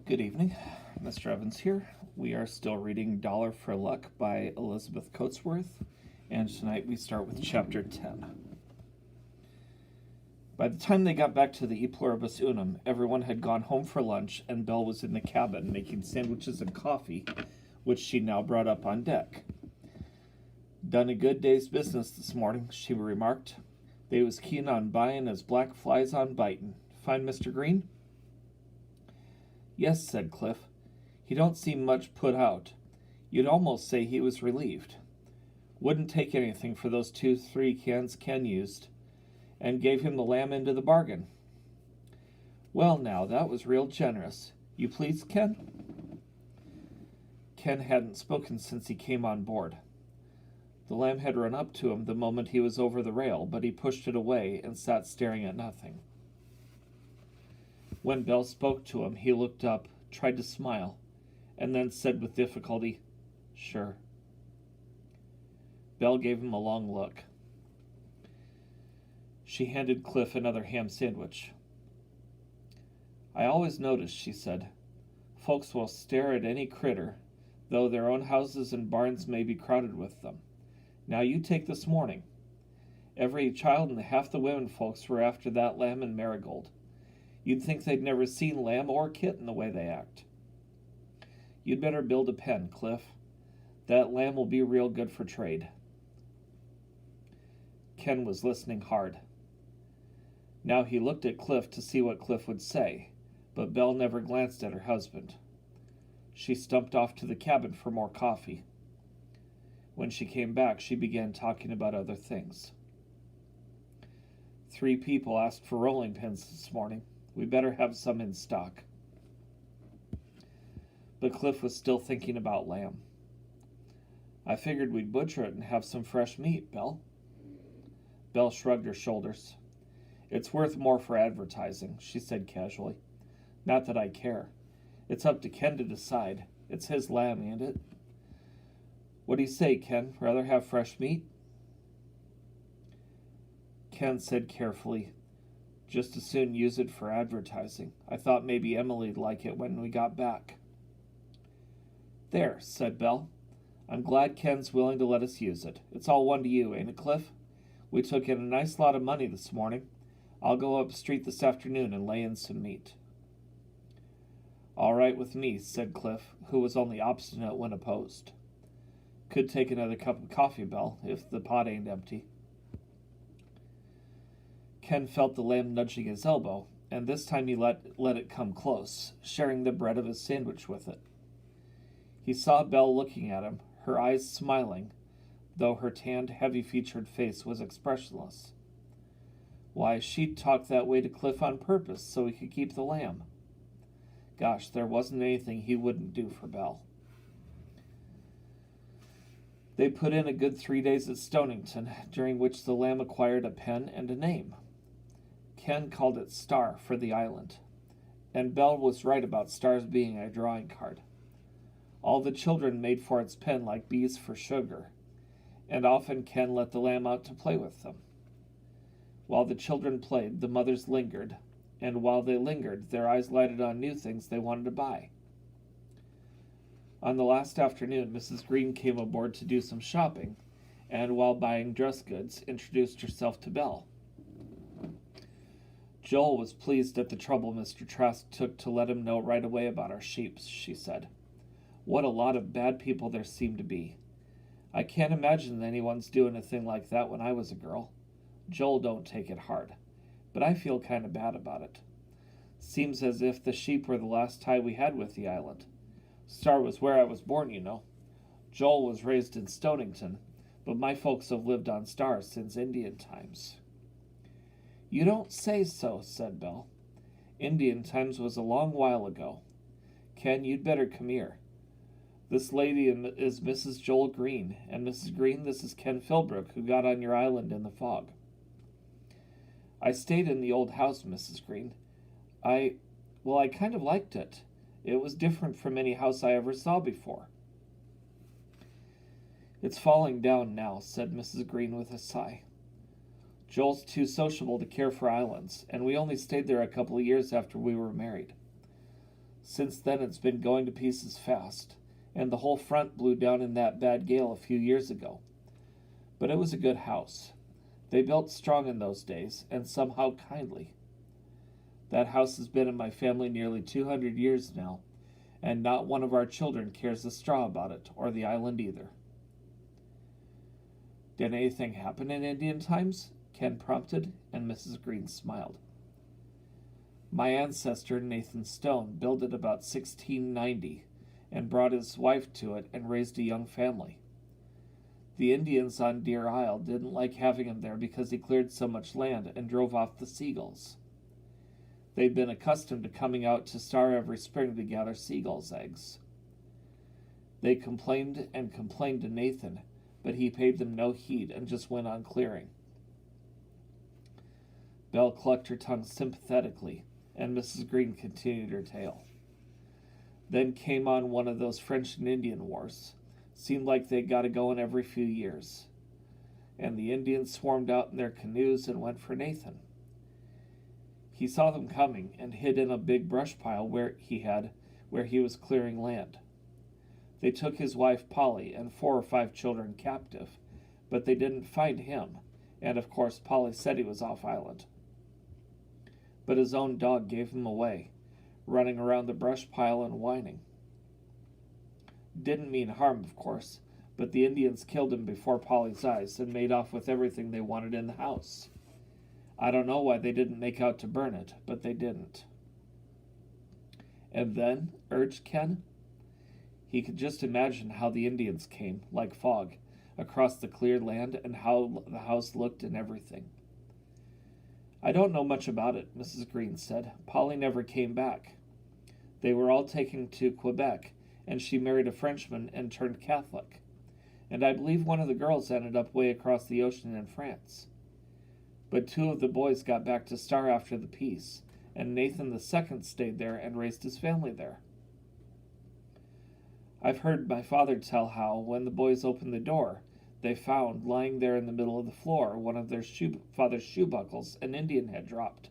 Good evening, Mr. Evans here. We are still reading Dollar for Luck by Elizabeth Coatsworth, and tonight we start with chapter 10. By the time they got back to the E Pluribus Unum, everyone had gone home for lunch, and Belle was in the cabin making sandwiches and coffee, which she now brought up on deck. "Done a good day's business this morning," she remarked. "They was keen on buying as black flies on biting. Find Mr. Green?" "Yes," said Cliff. "He don't seem much put out. You'd almost say he was relieved. Wouldn't take anything for those 2-3 cans Ken used, and gave him the lamb into the bargain." "Well, now, that was real generous. You pleased, Ken?" Ken hadn't spoken since he came on board. The lamb had run up to him the moment he was over the rail, but he pushed it away and sat staring at nothing. When Belle spoke to him, he looked up, tried to smile, and then said with difficulty, "Sure." Belle gave him a long look. She handed Cliff another ham sandwich. "I always notice," she said, "folks will stare at any critter, though their own houses and barns may be crowded with them. Now you take this morning. Every child and half the women folks were after that lamb and marigold. You'd think they'd never seen lamb or kitten the way they act. You'd better build a pen, Cliff. That lamb will be real good for trade." Ken was listening hard. Now he looked at Cliff to see what Cliff would say, but Belle never glanced at her husband. She stumped off to the cabin for more coffee. When she came back, she began talking about other things. "3 people asked for rolling pins this morning. We better have some in stock." But Cliff was still thinking about lamb. "I figured we'd butcher it and have some fresh meat, Belle." Belle shrugged her shoulders. "It's worth more for advertising," she said casually. "Not that I care. It's up to Ken to decide. It's his lamb, ain't it? What do you say, Ken? Rather have fresh meat?" Ken said carefully, "Just as soon use it for advertising. I thought maybe Emily'd like it when we got back." "There," said Belle. "I'm glad Ken's willing to let us use it. It's all one to you, ain't it, Cliff? We took in a nice lot of money this morning. I'll go up street this afternoon and lay in some meat." "All right with me," said Cliff, who was only obstinate when opposed. "Could take another cup of coffee, Belle, if the pot ain't empty." Ken felt the lamb nudging his elbow, and this time he let it come close, sharing the bread of his sandwich with it. He saw Belle looking at him, her eyes smiling, though her tanned, heavy-featured face was expressionless. Why, she'd talked that way to Cliff on purpose so he could keep the lamb. Gosh, there wasn't anything he wouldn't do for Belle. They put in a good 3 days at Stonington, during which the lamb acquired a pen and a name. Ken called it Star for the island, and Belle was right about stars being a drawing card. All the children made for its pen like bees for sugar, and often Ken let the lamb out to play with them. While the children played, the mothers lingered, and while they lingered, their eyes lighted on new things they wanted to buy. On the last afternoon, Mrs. Green came aboard to do some shopping, and while buying dress goods, introduced herself to Belle. "Joel was pleased at the trouble Mr. Trask took to let him know right away about our sheep," she said. "What a lot of bad people there seem to be. I can't imagine anyone's doing a thing like that when I was a girl. Joel don't take it hard, but I feel kind of bad about it. Seems as if the sheep were the last tie we had with the island. Star was where I was born, you know. Joel was raised in Stonington, but my folks have lived on Star since Indian times." "You don't say so," said Belle. "Indian times was a long while ago. Ken, you'd better come here. This lady is Mrs. Joel Green, and Mrs. Green, this is Ken Philbrook, who got on your island in the fog." "I stayed in the old house, Mrs. Green. I kind of liked it. It was different from any house I ever saw before." "It's falling down now," said Mrs. Green with a sigh. "Joel's too sociable to care for islands, and we only stayed there a couple of years after we were married. Since then it's been going to pieces fast, and the whole front blew down in that bad gale a few years ago. But it was a good house. They built strong in those days, and somehow kindly. That house has been in my family nearly 200 years now, and not one of our children cares a straw about it, or the island either. Did anything happen in Indian times? Ken prompted, and Mrs. Green smiled. My ancestor, Nathan Stone, built it about 1690 and brought his wife to it and raised a young family. The Indians on Deer Isle didn't like having him there because he cleared so much land and drove off the seagulls. They'd been accustomed to coming out to Star every spring to gather seagulls' eggs. They complained and complained to Nathan, but he paid them no heed and just went on clearing. Belle clucked her tongue sympathetically, and Mrs. Green continued her tale. Then came on one of those French and Indian wars. Seemed like they got to going every few years. And the Indians swarmed out in their canoes and went for Nathan. He saw them coming and hid in a big brush pile where he was clearing land. They took his wife Polly and 4 or 5 children captive, but they didn't find him, and of course Polly said he was off island. But his own dog gave him away, running around the brush pile and whining. Didn't mean harm, of course, but the Indians killed him before Polly's eyes and made off with everything they wanted in the house. I don't know why they didn't make out to burn it, but they didn't. And then, urged Ken. He could just imagine how the Indians came, like fog, across the cleared land and how the house looked and everything. I don't know much about it, Mrs. Green said. Polly never came back. They were all taken to Quebec, and she married a Frenchman and turned Catholic. And I believe one of the girls ended up way across the ocean in France. But 2 of the boys got back to Star after the peace, and Nathan II stayed there and raised his family there. I've heard my father tell how, when the boys opened the door, they found, lying there in the middle of the floor, one of their father's shoe buckles an Indian had dropped.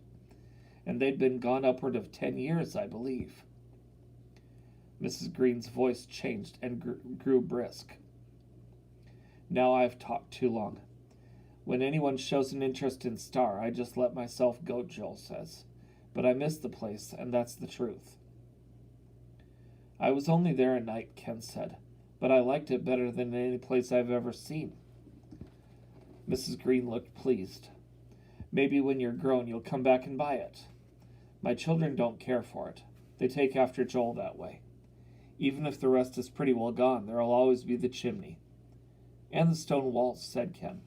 And they'd been gone upward of 10 years, I believe. Mrs. Green's voice changed and grew brisk. Now I've talked too long. When anyone shows an interest in Star, I just let myself go, Joel says. But I miss the place, and that's the truth. I was only there a night, Ken said, but I liked it better than any place I've ever seen. Mrs. Green looked pleased. Maybe when you're grown you'll come back and buy it. My children don't care for it. They take after Joel that way. Even if the rest is pretty well gone, there'll always be the chimney. And the stone walls, said Ken.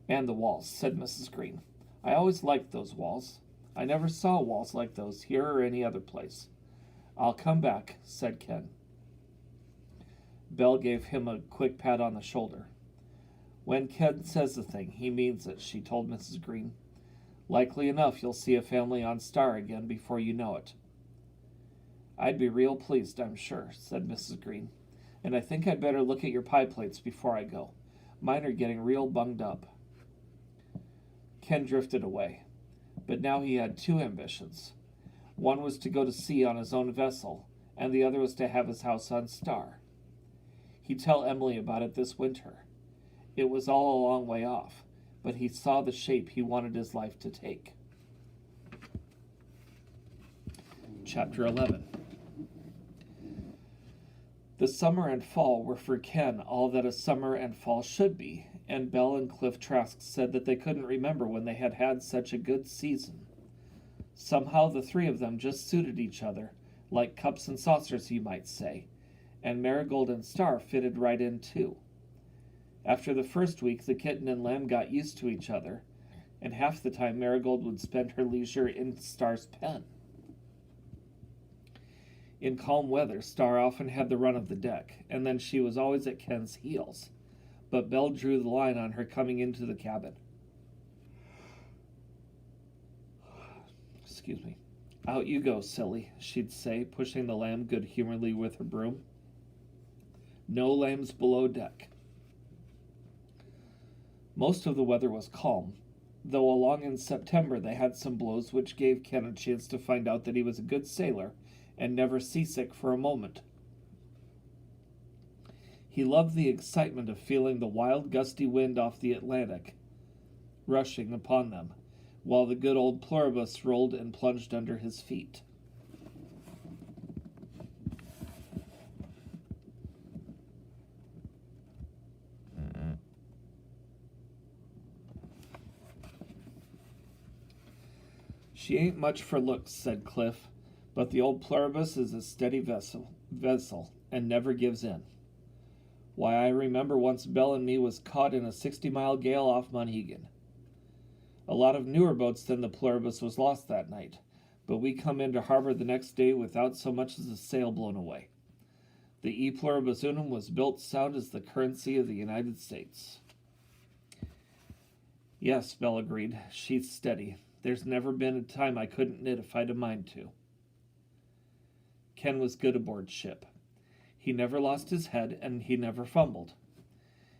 And the walls, said Mrs. Green. I always liked those walls. I never saw walls like those here or any other place. I'll come back, said Ken. Belle gave him a quick pat on the shoulder. When Ken says a thing, he means it, she told Mrs. Green. Likely enough, you'll see a family on Star again before you know it. I'd be real pleased, I'm sure, said Mrs. Green. And I think I'd better look at your pie plates before I go. Mine are getting real bunged up. Ken drifted away. But now he had 2 ambitions. One was to go to sea on his own vessel, and the other was to have his house on Star. He'd tell Emily about it this winter. It was all a long way off, but he saw the shape he wanted his life to take. Chapter 11. The summer and fall were for Ken all that a summer and fall should be, and Belle and Cliff Trask said that they couldn't remember when they had had such a good season. Somehow the 3 of them just suited each other, like cups and saucers, you might say, and Marigold and Star fitted right in too. After the first week, the kitten and lamb got used to each other, and half the time Marigold would spend her leisure in Star's pen. In calm weather, Star often had the run of the deck, and then she was always at Ken's heels, but Belle drew the line on her coming into the cabin. Excuse me. Out you go, silly, she'd say, pushing the lamb good-humoredly with her broom. No lambs below deck. Most of the weather was calm, though along in September they had some blows which gave Ken a chance to find out that he was a good sailor and never seasick for a moment. He loved the excitement of feeling the wild gusty wind off the Atlantic rushing upon them, while the good old pluribus rolled and plunged under his feet. She ain't much for looks, said Cliff, but the old pluribus is a steady vessel, and never gives in. Why, I remember once Bell and me was caught in a 60-mile gale off Monhegan. A lot of newer boats than the pluribus was lost that night, but we come into harbor the next day without so much as a sail blown away. The E pluribus unum was built sound as the currency of the United States. Yes, Bell agreed. She's steady. There's never been a time I couldn't knit if I'd a mind to. Ken was good aboard ship. He never lost his head, and he never fumbled.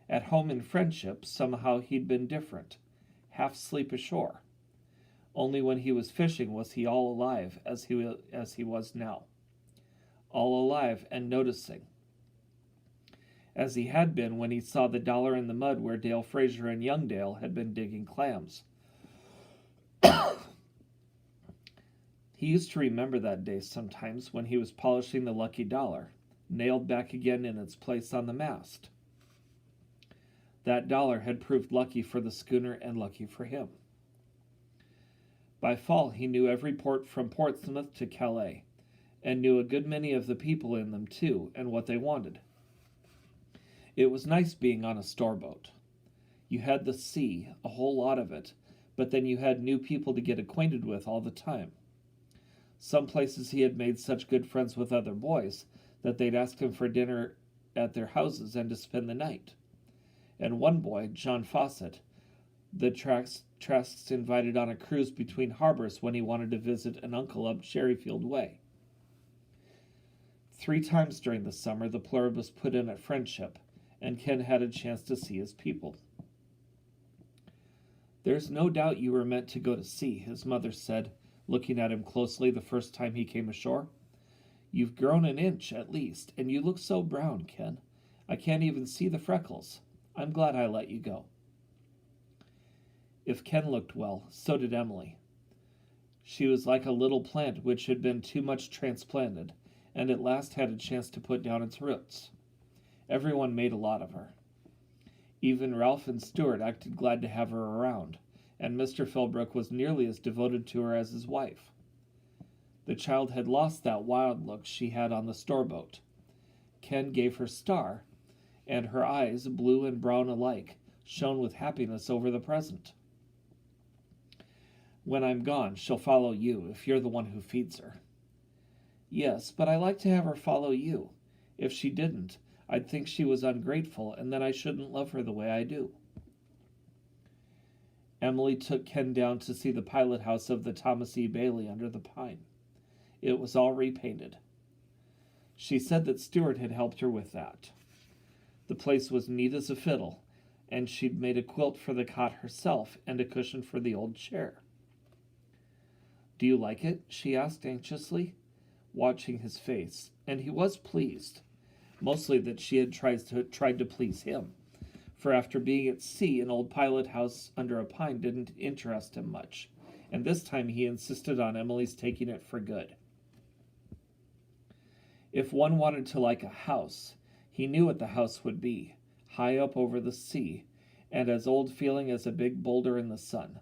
At home in Friendship, somehow he'd been different, half asleep ashore. Only when he was fishing was he all alive, as he was now. All alive and noticing, as he had been when he saw the dollar in the mud where Dale Fraser and young Dale had been digging clams. He used to remember that day sometimes when he was polishing the lucky dollar, nailed back again in its place on the mast. That dollar had proved lucky for the schooner and lucky for him. By fall he knew every port from Portsmouth to Calais, and knew a good many of the people in them too, and what they wanted. It was nice being on a storeboat. You had the sea, a whole lot of it, but then you had new people to get acquainted with all the time. Some places he had made such good friends with other boys that they'd ask him for dinner at their houses and to spend the night. And one boy, John Fawcett, the Trasks invited on a cruise between harbors when he wanted to visit an uncle up Cherryfield Way. 3 times during the summer the pluribus put in at Friendship, and Ken had a chance to see his people. There's no doubt you were meant to go to sea, his mother said, looking at him closely the first time he came ashore. You've grown an inch, at least, and you look so brown, Ken. I can't even see the freckles. I'm glad I let you go. If Ken looked well, so did Emily. She was like a little plant which had been too much transplanted, and at last had a chance to put down its roots. Everyone made a lot of her. Even Ralph and Stuart acted glad to have her around, and Mr. Philbrook was nearly as devoted to her as his wife. The child had lost that wild look she had on the storeboat. Ken gave her star, and her eyes, blue and brown alike, shone with happiness over the present. When I'm gone, she'll follow you, if you're the one who feeds her. Yes, but I like to have her follow you. If she didn't, I'd think she was ungrateful, and then I shouldn't love her the way I do. Emily took Ken down to see the pilot house of the Thomas E. Bailey under the pine. It was all repainted. She said that Stuart had helped her with that. The place was neat as a fiddle, and she'd made a quilt for the cot herself and a cushion for the old chair. Do you like it? She asked anxiously, watching his face, and he was pleased, mostly that she had tried to please him. For after being at sea, an old pilot house under a pine didn't interest him much, and this time he insisted on Emily's taking it for good. If one wanted to like a house, he knew what the house would be, high up over the sea, and as old-feeling as a big boulder in the sun.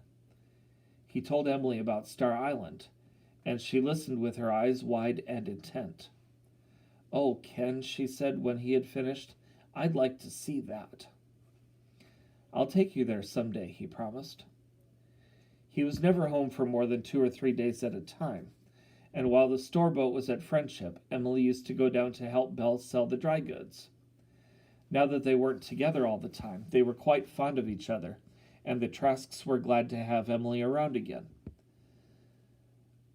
He told Emily about Star Island, and she listened with her eyes wide and intent. "Oh, Ken," she said when he had finished, "I'd like to see that." "I'll take you there some day," he promised. He was never home for more than 2 or 3 days at a time, and while the storeboat was at Friendship, Emily used to go down to help Belle sell the dry goods. Now that they weren't together all the time, they were quite fond of each other, and the Trasks were glad to have Emily around again.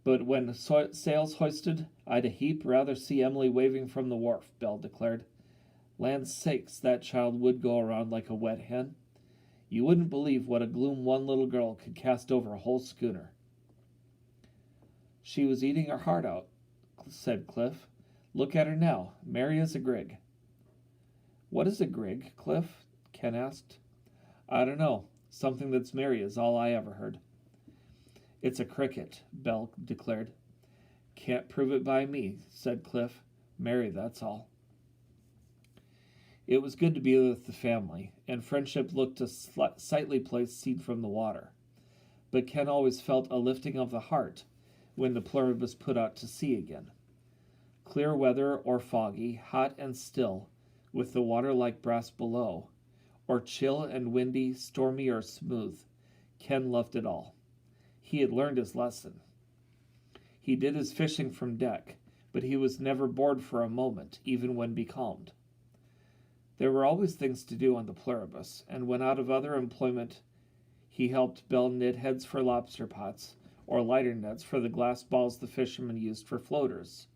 But when sails hoisted, I'd a heap rather see Emily waving from the wharf, Belle declared. Land's sakes, that child would go around like a wet hen. You wouldn't believe what a gloom one little girl could cast over a whole schooner. She was eating her heart out, said Cliff. Look at her now, merry as a grig. What is a grig, Cliff? Ken asked. I don't know. Something that's merry is all I ever heard. It's a cricket, Belle declared. Can't prove it by me, said Cliff. Merry, that's all. It was good to be with the family, and friendship looked a sightly place seen from the water. But Ken always felt a lifting of the heart when the Pluribus put out to sea again. Clear weather or foggy, hot and still, with the water like brass below, or chill and windy, stormy or smooth, Ken loved it all. He had learned his lesson. He did his fishing from deck, but he was never bored for a moment, even when becalmed. There were always things to do on the Pluribus, and when out of other employment he helped Belle knit heads for lobster pots, or lighter nets for the glass balls the fishermen used for floaters.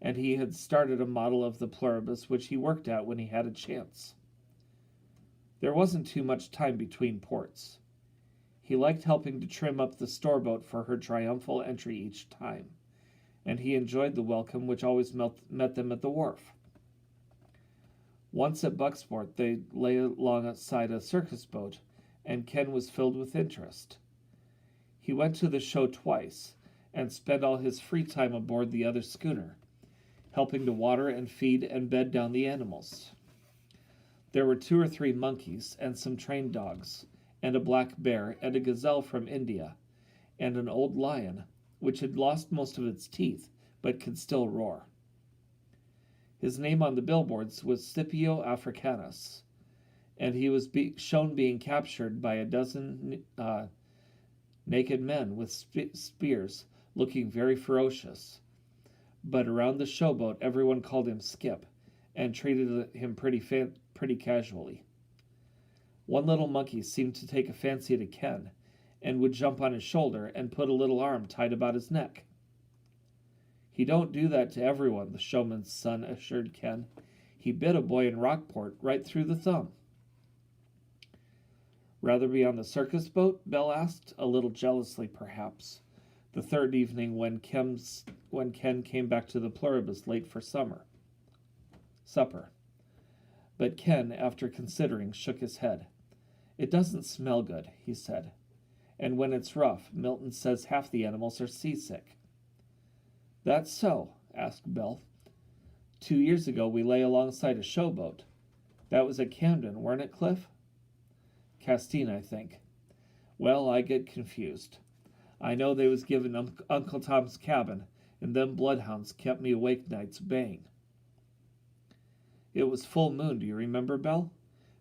And he had started a model of the Pluribus which he worked at when he had a chance. There wasn't too much time between ports. He liked helping to trim up the storeboat for her triumphal entry each time, and he enjoyed the welcome which always met them at the wharf. Once at Bucksport, they lay alongside a circus boat, and Ken was filled with interest. He went to the show twice, and spent all his free time aboard the other schooner, helping to water and feed and bed down the animals. There were 2 or 3 monkeys, and some trained dogs, and a black bear, and a gazelle from India, and an old lion, which had lost most of its teeth, but could still roar. His name on the billboards was Scipio Africanus, and he was shown being captured by a dozen naked men with spears, looking very ferocious. But around the showboat, everyone called him Skip, and treated him pretty casually. One little monkey seemed to take a fancy to Ken, and would jump on his shoulder and put a little arm tied about his neck. He don't do that to everyone, the showman's son assured Ken. He bit a boy in Rockport right through the thumb. Rather be on the circus boat? Belle asked, a little jealously perhaps, the third evening when Ken came back to the Pluribus late for supper. But Ken, after considering, shook his head. It doesn't smell good, he said. And when it's rough, Milton says half the animals are seasick. That's so? Asked Belle. 2 years ago we lay alongside a showboat. That was at Camden, weren't it, Cliff? Castine, I think. Well, I get confused. I know they was given Uncle Tom's Cabin, and them bloodhounds kept me awake nights baying. It was full moon, do you remember, Belle?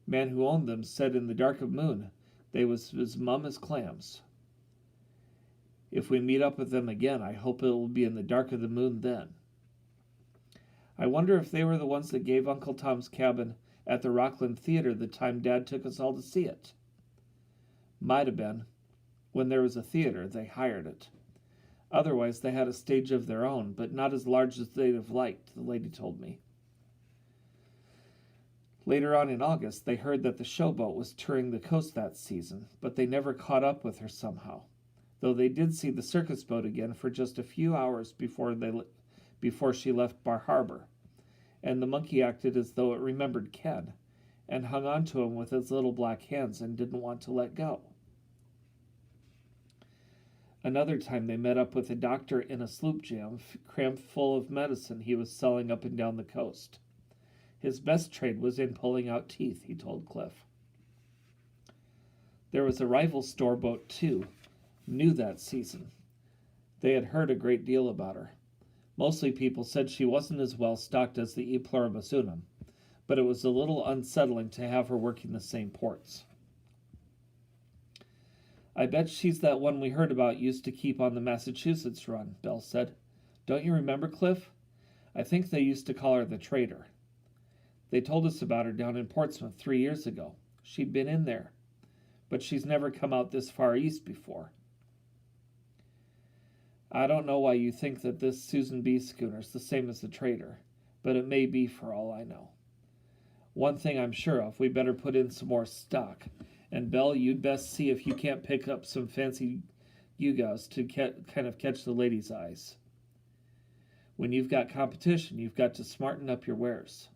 Man who owned them said in the dark of moon they was as mum as clams. If we meet up with them again, I hope it will be in the dark of the moon then. I wonder if they were the ones that gave Uncle Tom's Cabin at the Rockland Theater the time Dad took us all to see it. Might have been. When there was a theater, they hired it. Otherwise, they had a stage of their own, but not as large as they'd have liked, the lady told me. Later on in August, they heard that the showboat was touring the coast that season, but they never caught up with her somehow, though they did see the circus boat again for just a few hours before she left Bar Harbor, and the monkey acted as though it remembered Ken, and hung on to him with its little black hands and didn't want to let go. Another time they met up with a doctor in a sloop jam crammed full of medicine he was selling up and down the coast. His best trade was in pulling out teeth, he told Cliff. There was a rival store boat, too, new that season. They had heard a great deal about her. Mostly people said she wasn't as well stocked as the E Pluribus Unum, but it was a little unsettling to have her working the same ports. I bet she's that one we heard about used to keep on the Massachusetts run, Belle said. Don't you remember, Cliff? I think they used to call her the Trader. They told us about her down in Portsmouth 3 years ago. She'd been in there, but she's never come out this far east before. I don't know why you think that this Susan B. schooner's the same as the Trader, but it may be for all I know. One thing I'm sure of, we better put in some more stock. And Belle, you'd best see if you can't pick up some fancy gewgaws to kind of catch the ladies' eyes. When you've got competition, you've got to smarten up your wares.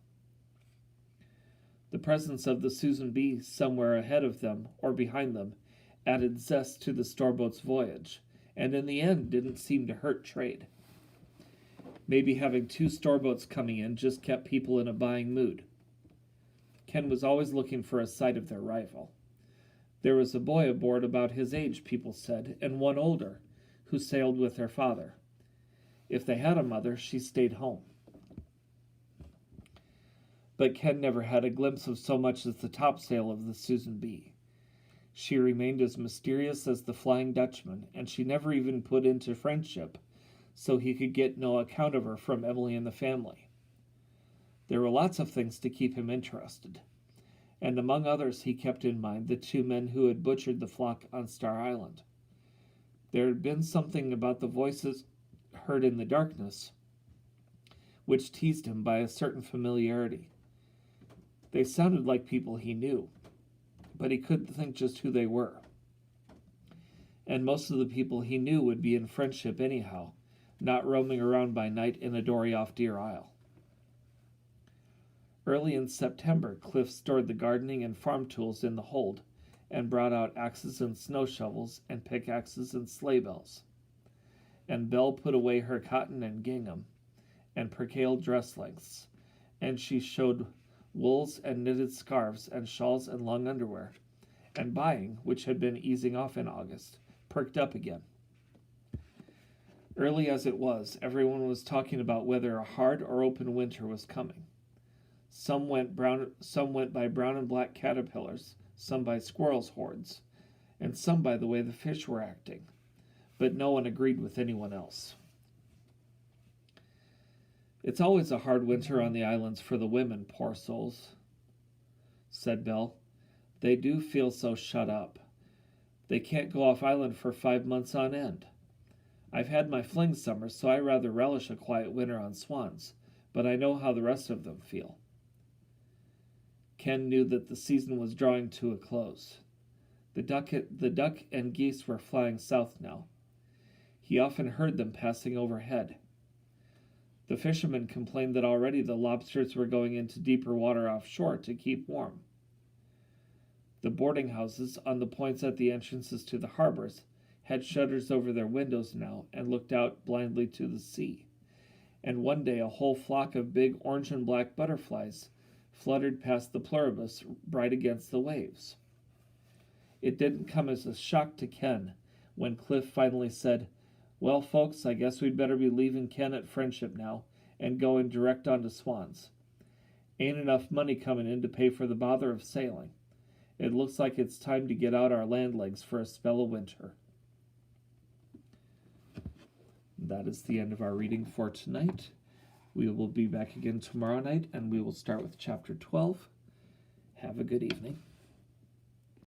The presence of the Susan B. somewhere ahead of them or behind them added zest to the storeboat's voyage, and in the end didn't seem to hurt trade. Maybe having 2 storeboats coming in just kept people in a buying mood. Ken was always looking for a sight of their rival. There was a boy aboard about his age, people said, and one older, who sailed with their father. If they had a mother, she stayed home. But Ken never had a glimpse of so much as the topsail of the Susan B. She remained as mysterious as the Flying Dutchman, and she never even put into friendship, so he could get no account of her from Emily and the family. There were lots of things to keep him interested, and among others he kept in mind the 2 men who had butchered the flock on Star Island. There had been something about the voices heard in the darkness which teased him by a certain familiarity. They sounded like people he knew, but he couldn't think just who they were. And most of the people he knew would be in friendship anyhow, not roaming around by night in a dory off Deer Isle. Early in September, Cliff stored the gardening and farm tools in the hold and brought out axes and snow shovels and pickaxes and sleigh bells. And Belle put away her cotton and gingham and percale dress lengths, and she showed wools and knitted scarves and shawls and long underwear, and buying, which had been easing off in August, perked up again. Early as it was, everyone was talking about whether a hard or open winter was coming. Some went by brown and black caterpillars, some by squirrels' hordes, and some by the way the fish were acting, but no one agreed with anyone else. It's always a hard winter on the islands for the women, poor souls, said Belle. They do feel so shut up. They can't go off island for 5 months on end. I've had my fling summers, so I rather relish a quiet winter on Swans, but I know how the rest of them feel. Ken knew that the season was drawing to a close. The duck and geese were flying south now. He often heard them passing overhead. The fishermen complained that already the lobsters were going into deeper water offshore to keep warm. The boarding houses on the points at the entrances to the harbors had shutters over their windows now and looked out blindly to the sea. And one day a whole flock of big orange and black butterflies fluttered past the pluribus bright against the waves. It didn't come as a shock to Ken when Cliff finally said, "Well, folks, I guess we'd better be leaving Ken at Friendship now and going direct on to Swans. Ain't enough money coming in to pay for the bother of sailing. It looks like it's time to get out our land legs for a spell of winter." That is the end of our reading for tonight. We will be back again tomorrow night, and we will start with Chapter 12. Have a good evening.